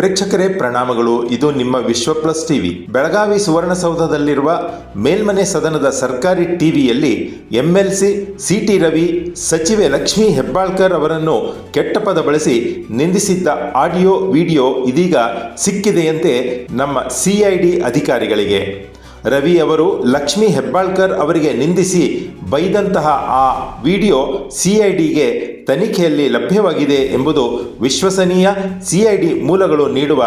ಪ್ರೇಕ್ಷಕರೇ ಪ್ರಣಾಮಗಳು. ಇದು ನಿಮ್ಮ ವಿಶ್ವ ಪ್ಲಸ್ ಟಿವಿ. ಬೆಳಗಾವಿ ಸುವರ್ಣಸೌಧದಲ್ಲಿರುವ ಮೇಲ್ಮನೆ ಸದನದ ಸರ್ಕಾರಿ ಟಿವಿಯಲ್ಲಿ ಎಂಎಲ್ಸಿ ಸಿಟಿ ರವಿ ಸಚಿವೆ ಲಕ್ಷ್ಮೀ ಹೆಬ್ಬಾಳ್ಕರ್ ಅವರನ್ನು ಕೆಟ್ಟ ಪದ ಬಳಸಿ ನಿಂದಿಸಿದ್ದ ಆಡಿಯೋ ವಿಡಿಯೋ ಇದೀಗ ಸಿಕ್ಕಿದೆಯಂತೆ ನಮ್ಮ ಸಿಐಡಿ ಅಧಿಕಾರಿಗಳಿಗೆ. ರವಿ ಅವರು ಲಕ್ಷ್ಮೀ ಹೆಬ್ಬಾಳ್ಕರ್ ಅವರಿಗೆ ನಿಂದಿಸಿ ಬೈದಂತಹ ಆ ವಿಡಿಯೋ ಸಿಐಡಿಗೆ ತನಿಖೆಯಲ್ಲಿ ಲಭ್ಯವಾಗಿದೆ ಎಂಬುದು ವಿಶ್ವಸನೀಯ ಸಿಐಡಿ ಮೂಲಗಳು ನೀಡುವ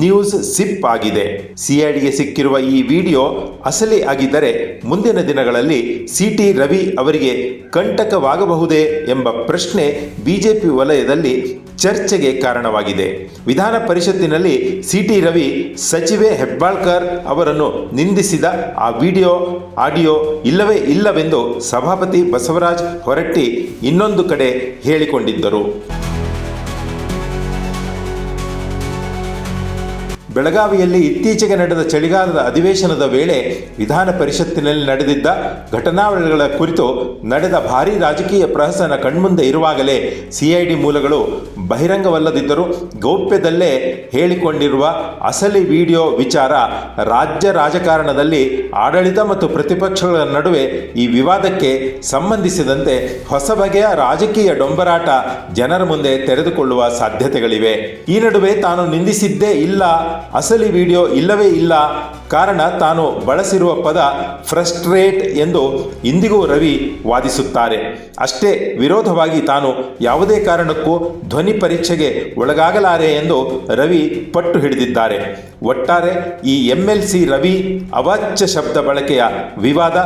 ನ್ಯೂಸ್ ಸಿಪ್ ಆಗಿದೆ. ಸಿಐಡಿಗೆ ಸಿಕ್ಕಿರುವ ಈ ವಿಡಿಯೋ ಅಸಲಿ ಆಗಿದ್ದರೆ ಮುಂದಿನ ದಿನಗಳಲ್ಲಿ ಸಿಟಿ ರವಿ ಅವರಿಗೆ ಕಂಟಕವಾಗಬಹುದೇ ಎಂಬ ಪ್ರಶ್ನೆ ಬಿಜೆಪಿ ವಲಯದಲ್ಲಿ ಚರ್ಚೆಗೆ ಕಾರಣವಾಗಿದೆ. ವಿಧಾನ ಪರಿಷತ್ತಿನಲ್ಲಿ ಸಿಟಿ ರವಿ ಸಚಿವೆ ಹೆಬ್ಬಾಳ್ಕರ್ ಅವರನ್ನು ನಿಂದಿಸಿದ ಆ ವಿಡಿಯೋ ಆಡಿಯೋ ಇಲ್ಲವೇ ಇಲ್ಲವೆಂದು ಸಭಾಪತಿ ಬಸವರಾಜ ಹೊರಟ್ಟಿ ಇನ್ನೊಂದು ಕಡೆ ಹೇಳಿಕೊಂಡಿದ್ದರು. ಬೆಳಗಾವಿಯಲ್ಲಿ ಇತ್ತೀಚೆಗೆ ನಡೆದ ಚಳಿಗಾಲದ ಅಧಿವೇಶನದ ವೇಳೆ ವಿಧಾನ ಪರಿಷತ್ತಿನಲ್ಲಿ ನಡೆದಿದ್ದ ಘಟನಾವಳಿಗಳ ಕುರಿತು ನಡೆದ ಭಾರೀ ರಾಜಕೀಯ ಪ್ರಹಸನ ಕಣ್ಮುಂದೆ ಇರುವಾಗಲೇ ಸಿಐಡಿ ಮೂಲಗಳು ಬಹಿರಂಗವಲ್ಲದಿದ್ದರೂ ಗೌಪ್ಯದಲ್ಲೇ ಹೇಳಿಕೊಂಡಿರುವ ಅಸಲಿ ವಿಡಿಯೋ ವಿಚಾರ ರಾಜ್ಯ ರಾಜಕಾರಣದಲ್ಲಿ ಆಡಳಿತ ಮತ್ತು ಪ್ರತಿಪಕ್ಷಗಳ ನಡುವೆ ಈ ವಿವಾದಕ್ಕೆ ಸಂಬಂಧಿಸಿದಂತೆ ಹೊಸ ಬಗೆಯ ರಾಜಕೀಯ ಡೊಂಬರಾಟ ಜನರ ಮುಂದೆ ತೆರೆದುಕೊಳ್ಳುವ ಸಾಧ್ಯತೆಗಳಿವೆ. ಈ ನಡುವೆ ತಾನು ನಿಂದಿಸಿದ್ದೇ ಇಲ್ಲ, ಅಸಲಿ ವಿಡಿಯೋ ಇಲ್ಲವೇ ಇಲ್ಲ, ಕಾರಣ ತಾನು ಬಳಸಿರುವ ಪದ ಫ್ರಸ್ಟ್ರೇಟ್ ಎಂದು ಇಂದಿಗೂ ರವಿ ವಾದಿಸುತ್ತಾರೆ. ಅಷ್ಟೇ ವಿರೋಧವಾಗಿ ತಾನು ಯಾವುದೇ ಕಾರಣಕ್ಕೂ ಧ್ವನಿ ಪರೀಕ್ಷೆಗೆ ಒಳಗಾಗಲಾರೆ ಎಂದು ರವಿ ಪಟ್ಟು ಹಿಡಿದಿದ್ದಾರೆ. ಒಟ್ಟಾರೆ ಈ ಎಂಎಲ್ಸಿ ರವಿ ಅವಾಚ್ಯ ಶಬ್ದ ಬಳಕೆಯ ವಿವಾದ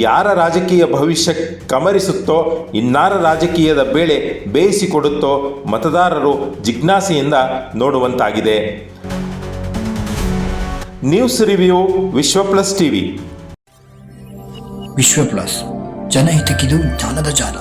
ಯಾರ ರಾಜಕೀಯ ಭವಿಷ್ಯ ಕಮರಿಸುತ್ತೋ, ಇನ್ನಾರ ರಾಜಕೀಯದ ಬೇಳೆ ಬೇಯಿಸಿಕೊಡುತ್ತೋ ಮತದಾರರು ಜಿಜ್ಞಾಸೆಯಿಂದ ನೋಡುವಂತಾಗಿದೆ. ನ್ಯೂಸ್ ರಿವ್ಯೂ ವಿಶ್ವ ಪ್ಲಸ್ ಟಿವಿ. ವಿಶ್ವ ಪ್ಲಸ್, ಜನಹಿತಕ್ಕಿದು ಜ್ಞಾನದ ಜಾಲ.